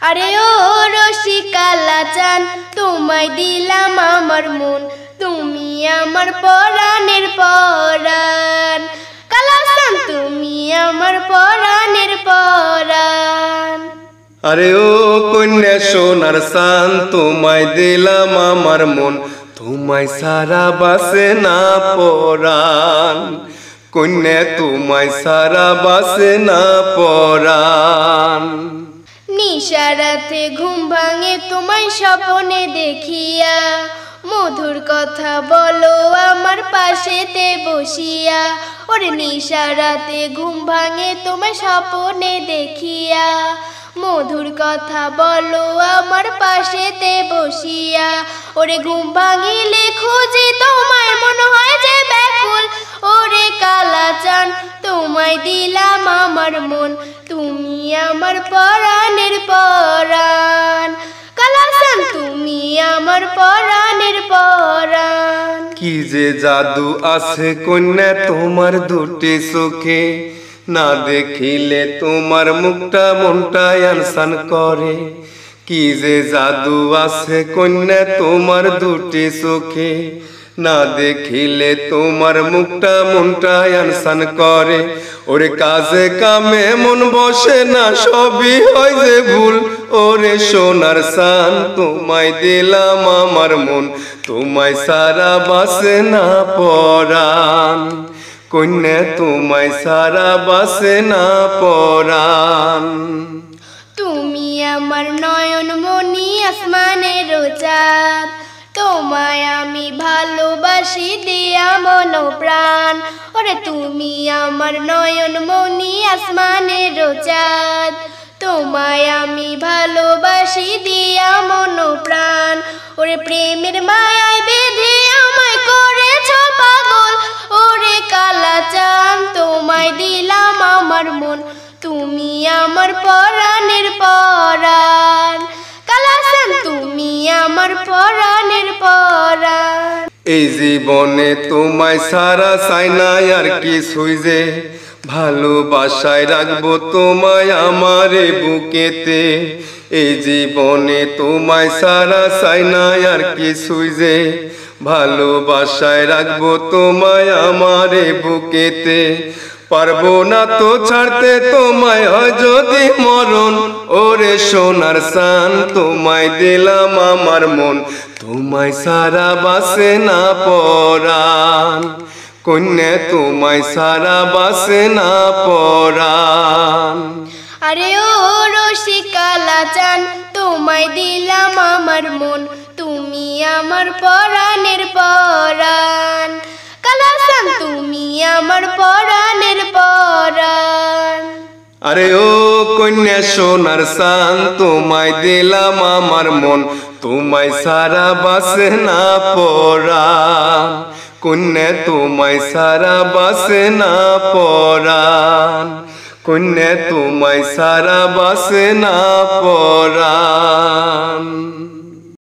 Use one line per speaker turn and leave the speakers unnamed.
আরে ও রসিকালা চান তোমায় দিলাম আমার মন, তুমি আমার পরাণের পরাণ। কালাচান তুমি আমার পরাণের পরাণ।
আরে ও কন্যা সোনার চান তোমায় দিলাম আমার মন, তোমায় সারা বাসে না পরাণ। কন্যা তোমায় সারা বাসে না পরাণ।
নিশারাতে ঘুম ভাঙে তোমায় স্বপ্নে দেখিয়া, মধুর কথা বলো আমার পাশেতে বসিয়া। ওরে নিশারাতে ঘুম ভাঙে তোমায় স্বপ্নে দেখিয়া, মধুর কথা বলো আমার পাশেতে বসিয়া। ওরে ঘুম ভাঙিলে খুঁজি তোমায় মনে হয় যে ব্যাকুল, ওরে কালাচান তোমায় দিলাম আমার মন, তুমি আমার পরাণের পরাণ। কালাচান তুমি আমার পরাণের পরাণ।
কি যে জাদু আছে কন্যা তোমার দুটি চোখে, না দেখিলে তোমার মুখটা মনটা আনসান করে। কি যে জাদু আছে কন্যা তোমার দুটি চোখে, না দেখিলে তোমার মুখটা মনটা আনসান করে। ওরে কাজে কামে মন বসে না, সবই হয় যে ভুল। ওরে সোনার চান তোমায় দিলাম আমার মন, তোমায় সারা বাসে না পরাণ। কন্যা তোমায় সারা বাসে না পরাণ।
তুমি আমার নয়ন মনি আসমানের চাঁদ, তোমায় আমি ভালোবাসি দিয়া মন প্রাণ। ওরে তুমি আমার নয়ন মনি আসমানের চাঁদ, তোমায় আমি ভালোবাসি দিয়া মন প্রাণ। ওরে প্রেমের মায়ায় বেঁধে আমায় করেছ পাগল, ওরে কালাচান তোমায় দিলাম আমার মন, তুমি আমার পরাণের পরাণ। কালাচান তুমি আমার পরাণের পরাণ।
এই জীবনে তোমায় সারা চাই না আর কিছুই যে, ভালোবাসায় রাখবো তোমায় আমার বুকেতে। এই জীবনে তোমায় সারা চাই না আর কিছুই যে, ভালোবাসায় রাখবো তোমায় আমার বুকেতে। পারবো না তো ছাড়তে তোমায় হয় যদি মরণ, ওরে সোনার চান তোমায় দিলাম আমার মন, তোমায় সারা বাসে না পরাণ। কন্যা তোমায় সারা বাসে না পরাণ।
আরে ও রসিকালা চান তোমায় দিলাম আমার মন, তুমি আমার পরাণের পরাণ। কালাচান তুমি আমার পরাণের পরাণ।
আরে ও কন্যা সোনার চান তোমায় দিলাম আমার মন, তোমায় সারা বাসে না পরাণ। কন্যা তোমায় সারা বাসে না পরাণ। কন্যা তোমায় সারা বাসে না পরাণ।